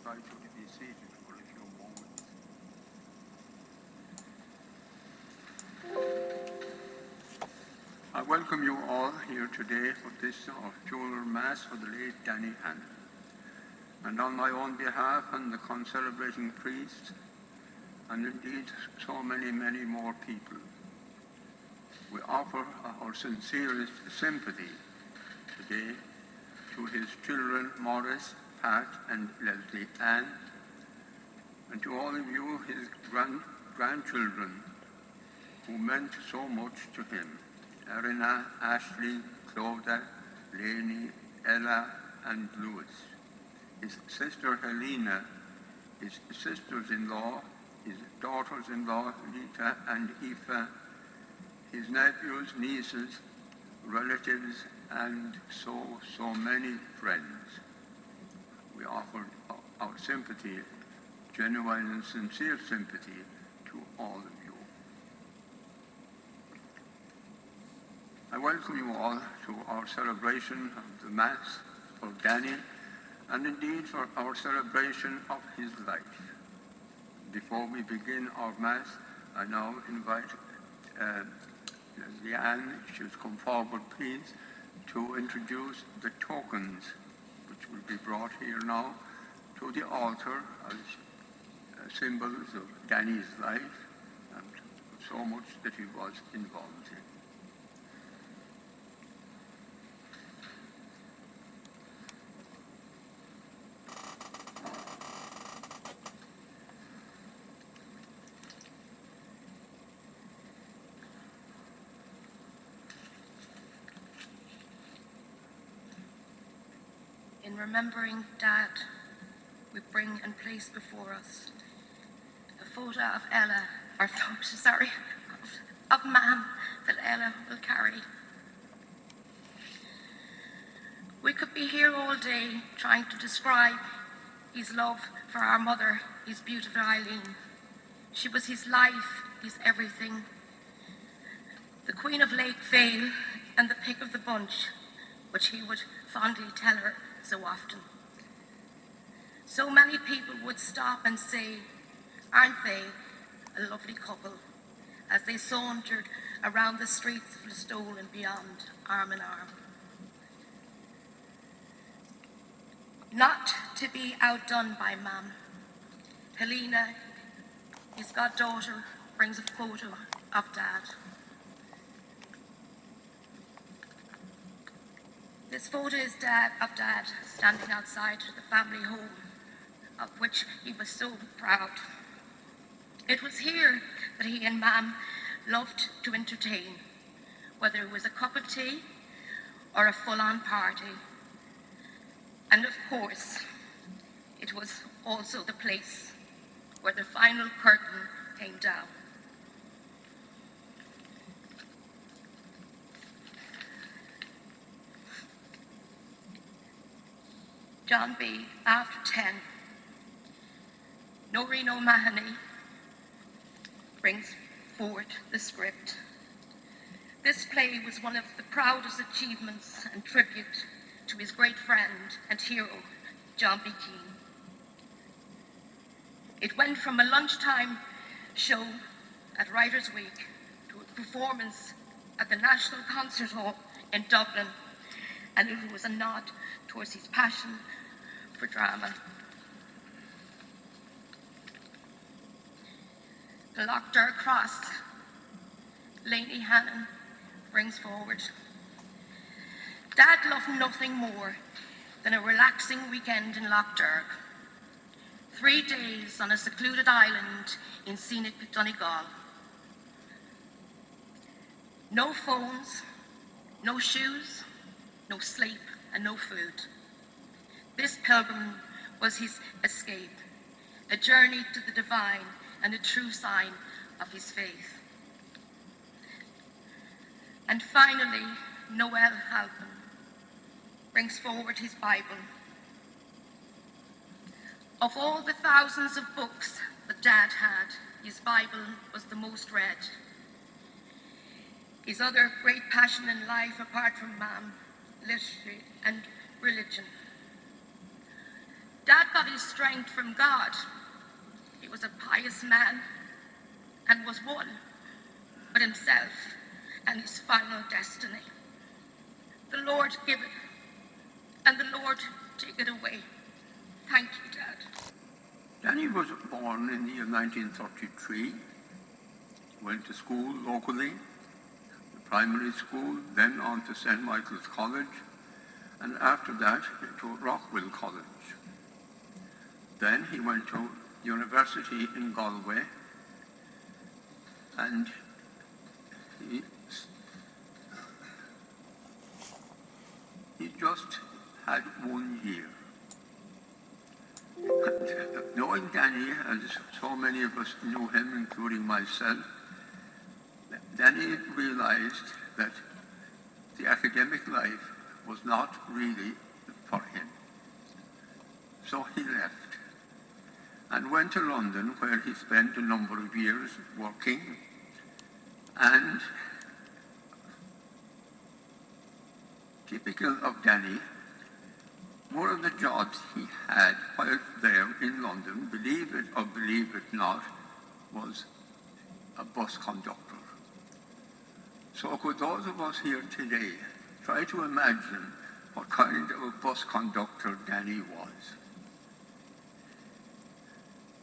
invite you to be seated for a few moments. I welcome you all here today for this funeral mass for the late Danny Hannon. And on my own behalf and the concelebrating priests, and indeed so many, many more people, we offer our sincerest sympathy today to his children, Morris, Pat, and Leslie Ann, and to all of you, his grandchildren, who meant so much to him: Erina, Ashley, Clodagh, Lainey, Ella, and Lewis. His sister Helena, his sisters-in-law, his daughters-in-law, Lita and Aoife, his nephews, nieces, relatives, and so many friends. We offer our sympathy, genuine and sincere sympathy, to all of you. I welcome you all to our celebration of the Mass for Danny, and indeed for our celebration of his life. Before we begin our Mass, I now invite Leanne, she's come forward, please, to introduce the tokens which will be brought here now to the altar as symbols of Danny's life and so much that he was involved in. In remembering Dad, we bring and place before us a photo of of Mam that Ella will carry. We could be here all day trying to describe his love for our mother, his beautiful Eileen. She was his life, his everything. The Queen of Lake Vale and the pick of the bunch, which he would fondly tell her so often. So many people would stop and say, aren't they a lovely couple, as they sauntered around the streets of Listowel and beyond, arm in arm. Not to be outdone by Mam, Helena, his goddaughter, brings a photo of Dad. This photo is of Dad standing outside the family home, of which he was so proud. It was here that he and Mam loved to entertain, whether it was a cup of tea or a full-on party. And of course, it was also the place where the final curtain came down. John B. after 10. Noreen O'Mahony brings forward the script. This play was one of the proudest achievements and tribute to his great friend and hero, John B. Keane. It went from a lunchtime show at Writers' Week to a performance at the National Concert Hall in Dublin, and it was a nod towards his passion for drama. The Lockdoor Cross, Lainey Hannon brings forward. Dad loved nothing more than a relaxing weekend in Lockdoor. 3 days on a secluded island in scenic Donegal. No phones, no shoes, no sleep, and no food. This pilgrim was his escape, a journey to the divine and a true sign of his faith. And finally, Noel Halpin brings forward his Bible. Of all the thousands of books that Dad had, his Bible was the most read. His other great passion in life, apart from Mam, literature and religion. Dad got his strength from God. He was a pious man and was one with himself and his final destiny. The Lord give it, and the Lord take it away. Thank you, Dad. Danny was born in the year 1933, went to school locally, the primary school, then on to St. Michael's College, and after that to Rockville College. Then he went to university in Galway, and he just had 1 year. And knowing Danny, as so many of us knew him, including myself, Danny realized that the academic life was not really for him. So he left and went to London, where he spent a number of years working, and typical of Danny, one of the jobs he had while there in London, believe it or believe it not, was a bus conductor. So could those of us here today try to imagine what kind of a bus conductor Danny was?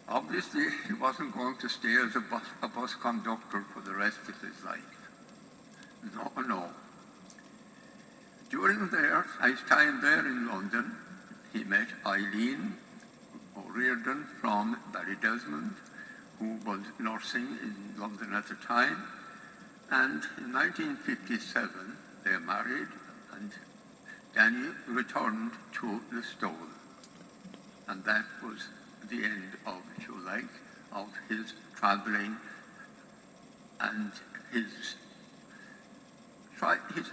Obviously, he wasn't going to stay as a bus conductor for the rest of his life. No. During his time there in London, he met Eileen O'Riordan from Ballydesmond, who was nursing in London at the time. And in 1957, they married, and Danny returned to Listowel. And that was the end of, if you like, of his travelling and his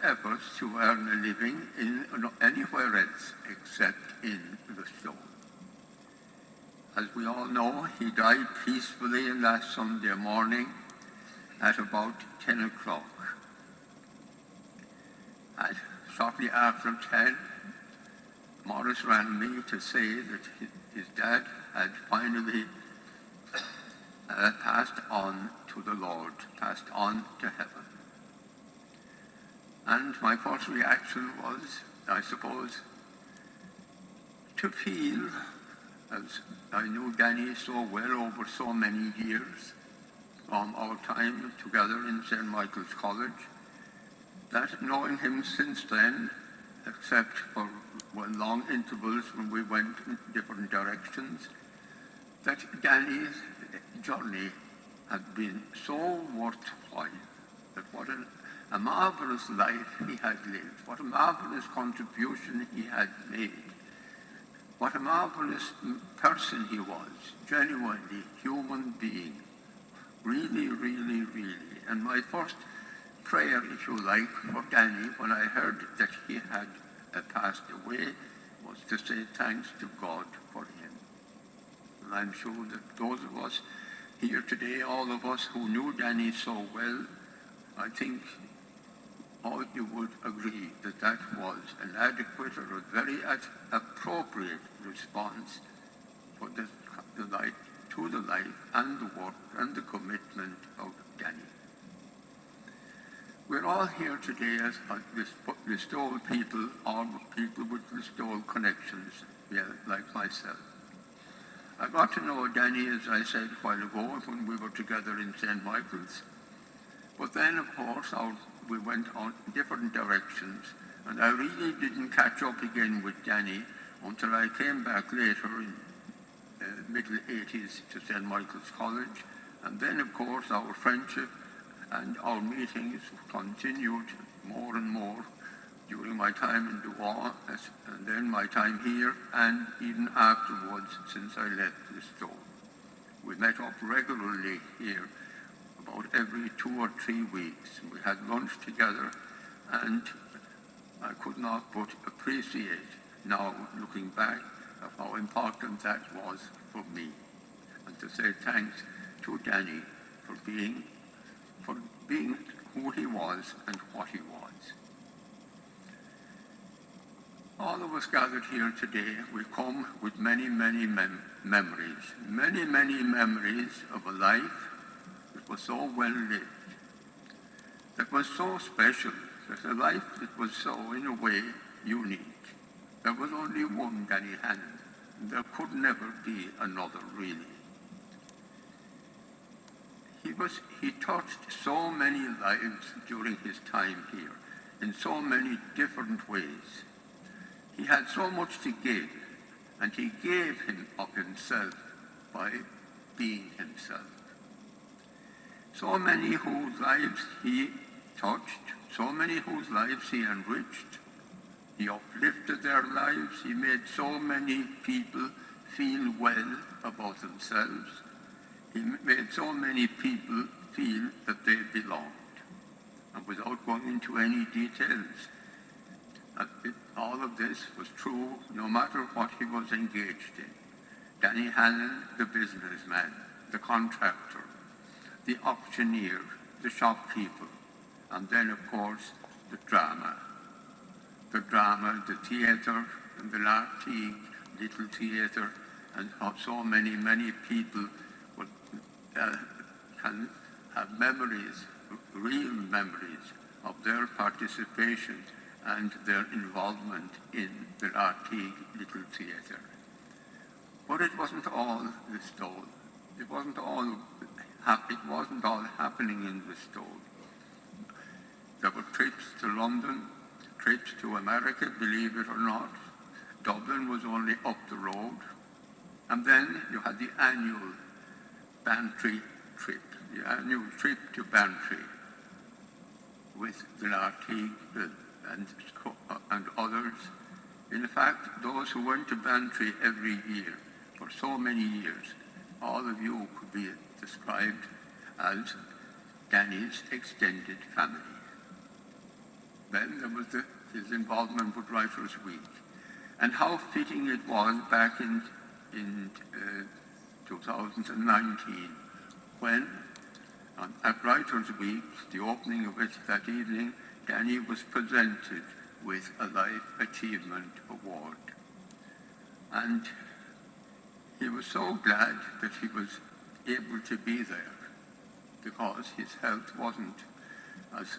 efforts to earn a living in anywhere else except in Listowel. As we all know, he died peacefully last Sunday morning at about 10 o'clock. And shortly after 10, Morris rang me to say that his dad had finally passed on to the Lord, passed on to heaven. And my first reaction was, I suppose, to feel, as I knew Danny so well over so many years, from our time together in St. Michael's College, that knowing him since then, except for long intervals when we went in different directions, that Danny's journey had been so worthwhile, that what a marvelous life he had lived, what a marvelous contribution he had made, what a marvelous person he was, genuinely human being, really, really, really. And my first prayer, if you like, for Danny when I heard that he had passed away was to say thanks to God for him. And I'm sure that those of us here today, all of us who knew Danny so well, I think all you would agree that that was an adequate or a very appropriate response for the life, to the life and the work and the commitment of Danny. We're all here today as Listowel people, or people with Listowel connections, like myself. I got to know Danny, as I said a while ago, when we were together in St. Michael's. But then, of course, we went on different directions, and I really didn't catch up again with Danny until I came back later in middle 80s to St. Michael's College. And then, of course, our friendship and our meetings continued more and more during my time in Dubois, and then my time here, and even afterwards, since I left Listowel. We met up regularly here, about every 2 or 3 weeks. We had lunch together, and I could not but appreciate now, looking back, of how important that was for me. And to say thanks to Danny for being who he was and what he was. All of us gathered here today, we come with many, many memories. Many, many memories of a life that was so well lived, that was so special, that a life that was so, in a way, unique. There was only one Danny Hannon. There could never be another, really. He touched so many lives during his time here, in so many different ways. He had so much to give, and he gave of himself by being himself. So many whose lives he touched, so many whose lives he enriched, he uplifted their lives, he made so many people feel well about themselves, he made so many people feel that they belonged. And without going into any details, all of this was true no matter what he was engaged in. Danny Hannon, the businessman, the contractor, the auctioneer, the shopkeeper, and then, of course, the drama. The drama, the theatre, and the Lartigue little theatre, and how so many, many people can have memories, real memories, of their participation and their involvement in the Lartigue little theatre. But it wasn't all the Stole. It wasn't all happening in the Stole. There were trips to London, trips to America, believe it or not. Dublin was only up the road. And then you had the annual Bantry trip, the annual trip to Bantry with the Lartigue and others. In fact, those who went to Bantry every year for so many years, all of you could be described as Danny's extended family. Then there was his involvement with Writers' Week, and how fitting it was back in 2019 when at Writers' Week, the opening of it that evening, Danny was presented with a Life Achievement Award. And he was so glad that he was able to be there because his health wasn't as,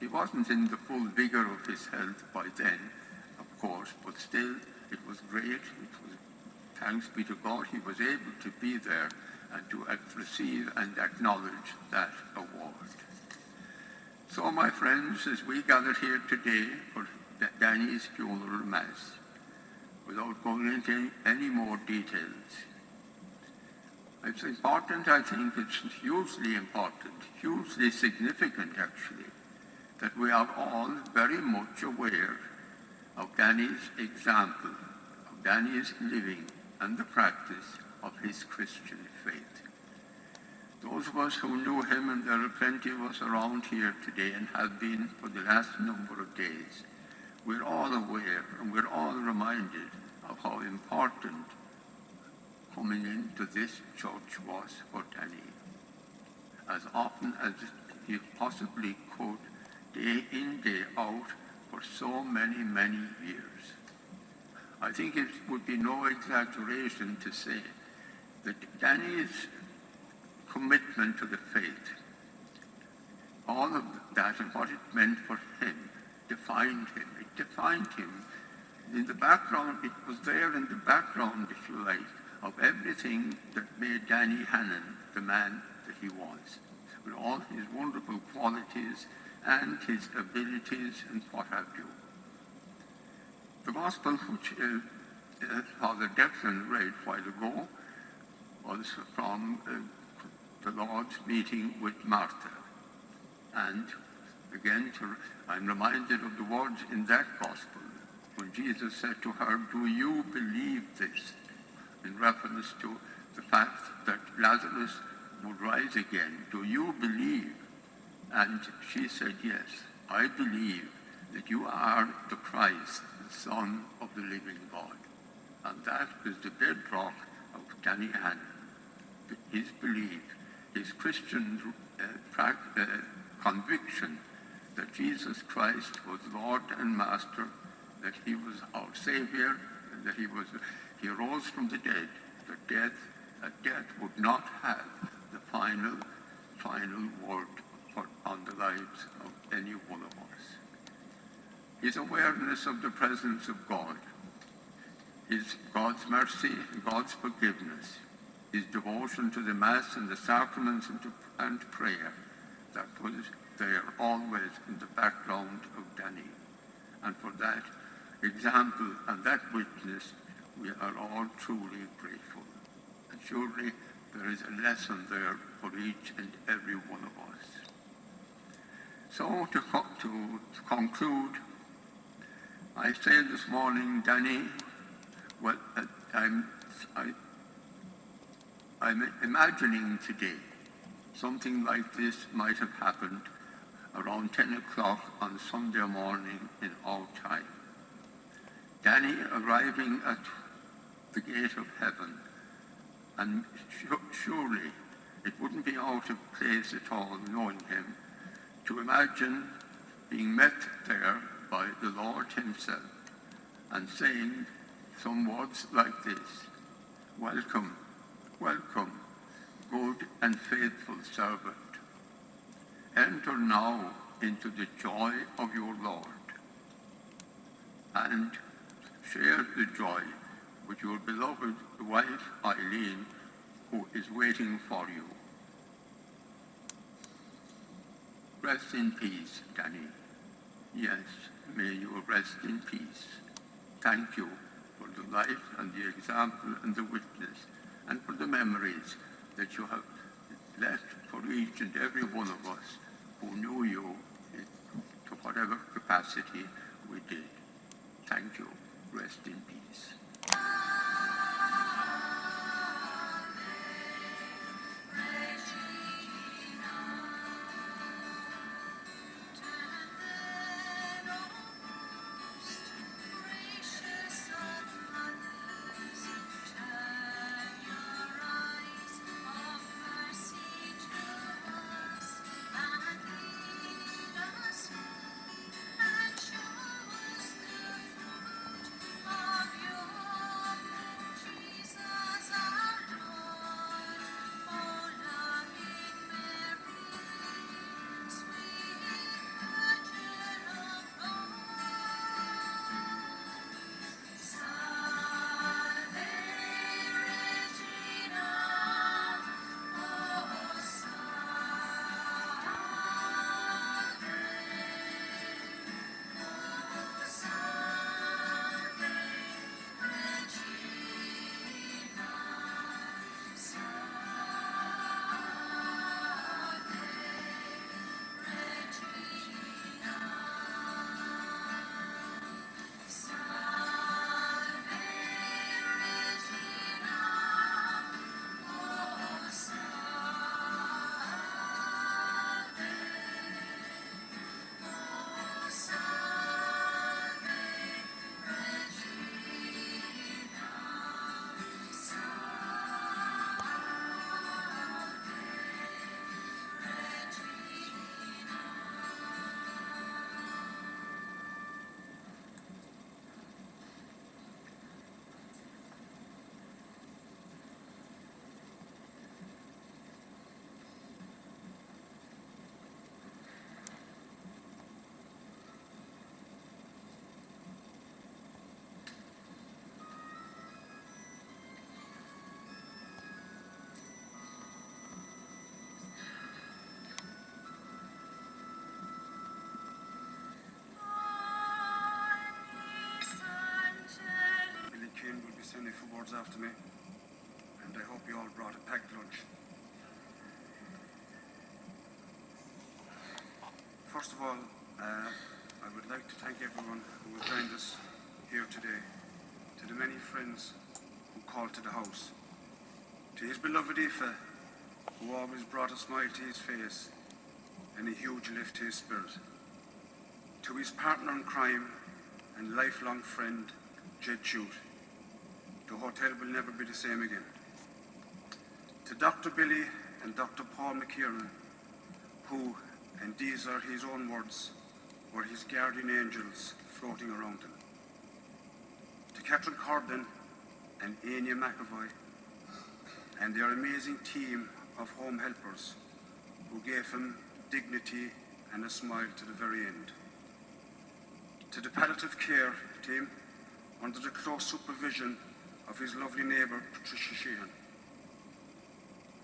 he wasn't in the full vigor of his health by then, of course, but still it was great. Thanks be to God, he was able to be there and to receive and acknowledge that award. So, my friends, as we gather here today for Danny's funeral mass, without going into any more details, it's important, I think, it's hugely important, hugely significant actually, that we are all very much aware of Danny's example, of Danny's living and the practice of his Christian faith. Those of us who knew him, and there are plenty of us around here today and have been for the last number of days, we're all aware and we're all reminded of how important coming into this church was for Danny. As often as he possibly could, day in, day out, for so many, many years. I think it would be no exaggeration to say that Danny's commitment to the faith, all of that and what it meant for him, defined him. It defined him. In the background, it was there in the background, if you like, of everything that made Danny Hannon the man that he was, with all his wonderful qualities and his abilities and what have you. The Gospel which Father Declan read a while ago was from the Lord's meeting with Martha. And again, I'm reminded of the words in that Gospel when Jesus said to her, "Do you believe this?" in reference to the fact that Lazarus would rise again. Do you believe? And she said, "Yes, I believe that you are the Christ, the Son of the living God." And that is the bedrock of Danny Hannon. His belief, his Christian conviction that Jesus Christ was Lord and Master, that he was our Savior, and that he rose from the dead, that death would not have the final word on the lives of any one of us. His awareness of the presence of God, God's mercy, God's forgiveness, his devotion to the Mass and the sacraments and prayer, that was there always in the background of Danny. And for that example and that witness, we are all truly grateful. And surely there is a lesson there for each and every one of us. So to conclude, I say this morning, Danny, well, I'm imagining today something like this might have happened around 10 o'clock on Sunday morning in our time. Danny arriving at the gate of heaven, and surely it wouldn't be out of place at all, knowing him, to imagine being met there by the Lord himself and saying some words like this: "Welcome, welcome, good and faithful servant. Enter now into the joy of your Lord, and share the joy with your beloved wife Eileen, who is waiting for you." Rest in peace, Danny. Yes, may you rest in peace. Thank you for the life and the example and the witness, and for the memories that you have left for each and every one of us who knew you to whatever capacity we did. Thank you. Rest in peace. Sending for words after me, and I hope you all brought a packed lunch. First of all, I would like to thank everyone who has joined us here today, to the many friends who called to the house, to his beloved Aoife, who always brought a smile to his face and a huge lift to his spirit, to his partner in crime and lifelong friend, Jed Chute. The hotel will never be the same again. To Dr. Billy and Dr. Paul McKiernan, who, and these are his own words, were his guardian angels floating around him. To Catherine Corden and Anya McAvoy and their amazing team of home helpers who gave him dignity and a smile to the very end. To the palliative care team under the close supervision of his lovely neighbour Patricia Sheehan,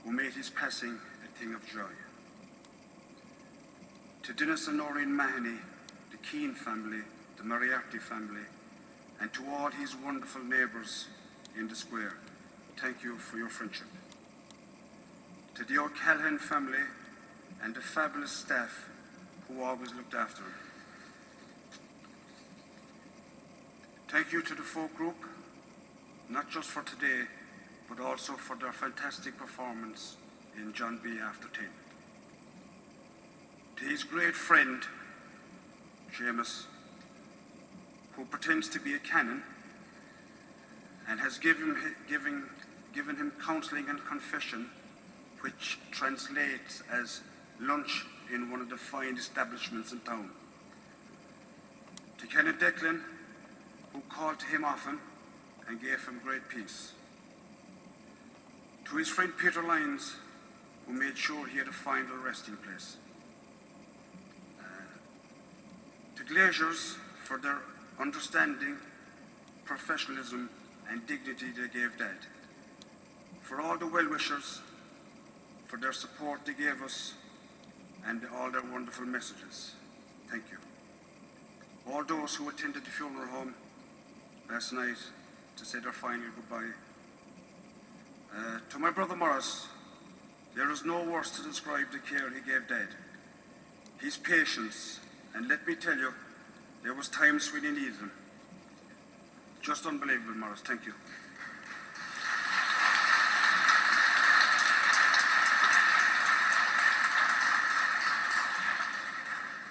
who made his passing a thing of joy. To Dennis and Noreen Mahoney, the Keane family, the Moriarty family, and to all his wonderful neighbours in the square, thank you for your friendship. To the O'Callaghan family and the fabulous staff who always looked after him. Thank you to the folk group, not just for today, but also for their fantastic performance in John B. After 10. To his great friend, Seamus, who pretends to be a canon and has given him counselling and confession, which translates as lunch in one of the fine establishments in town. To Kenneth Declan, who called to him often and gave him great peace. To his friend Peter Lyons, who made sure he had a final resting place. To Glaziers for their understanding, professionalism and dignity they gave Dad. For all the well-wishers, for their support they gave us and all their wonderful messages. Thank you. All those who attended the funeral home last night to say their final goodbye. To my brother Morris, there is no words to describe the care he gave Dad. His patience, and let me tell you, there was times when he needed him. Just unbelievable, Morris. Thank you.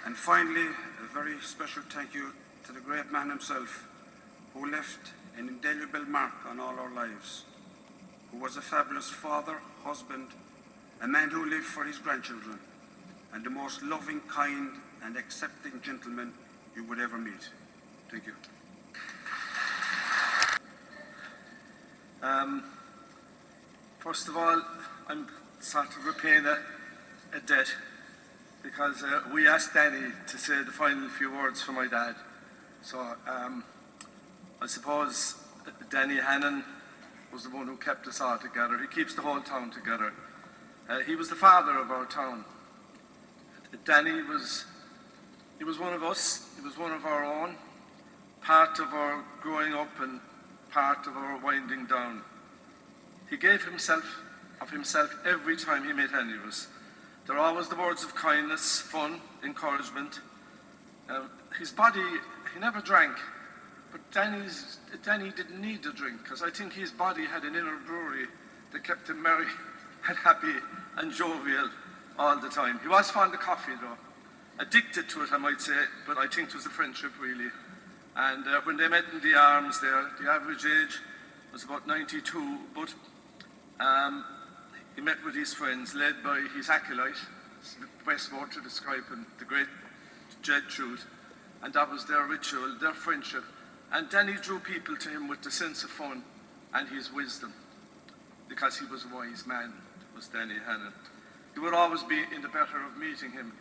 And finally, a very special thank you to the great man himself, who left an indelible mark on all our lives, who was a fabulous father, husband, a man who lived for his grandchildren, and the most loving, kind, and accepting gentleman you would ever meet. Thank you. First of all, I'm sort of repaying a debt, because we asked Danny to say the final few words for my dad. So I suppose Danny Hannon was the one who kept us all together. He keeps the whole town together. He was the father of our town. Danny was one of us. He was one of our own, part of our growing up and part of our winding down. He gave of himself every time he met any of us. There were always the words of kindness, fun, encouragement. His body, he never drank, but Danny didn't need a drink, because I think his body had an inner brewery that kept him merry and happy and jovial all the time. He was fond of coffee though, addicted to it I might say, but I think it was the friendship really. And when they met in the Arms there, the average age was about 92, but he met with his friends, led by his acolyte, it's the best word to describe him, the great Jed Truth, and that was their ritual, their friendship. And Danny drew people to him with the sense of fun and his wisdom, because he was a wise man, was Danny Hannon. You would always be in the better of meeting him.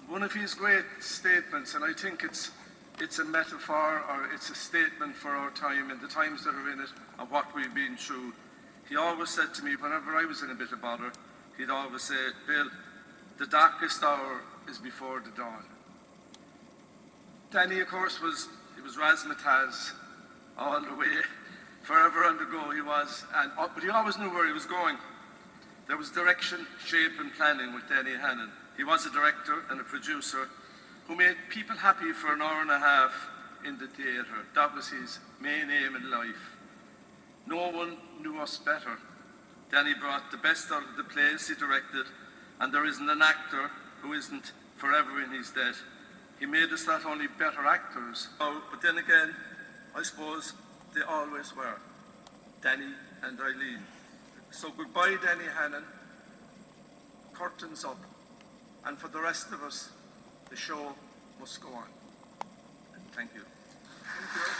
One of his great statements, and I think it's a metaphor or it's a statement for our time and the times that are in it and what we've been through. He always said to me, whenever I was in a bit of bother, he'd always say, Bill, the darkest hour is before the dawn. Danny, of course, was razzmatazz all the way, forever on the go he was, but he always knew where he was going. There was direction, shape and planning with Danny Hannon. He was a director and a producer who made people happy for an hour and a half in the theatre. That was his main aim in life. No one knew us better. Danny brought the best out of the plays he directed, and there isn't an actor who isn't forever in his debt. He made us not only better actors, but then again, I suppose they always were, Danny and Eileen. So goodbye, Danny Hannon. Curtains up. And for the rest of us, the show must go on. Thank you.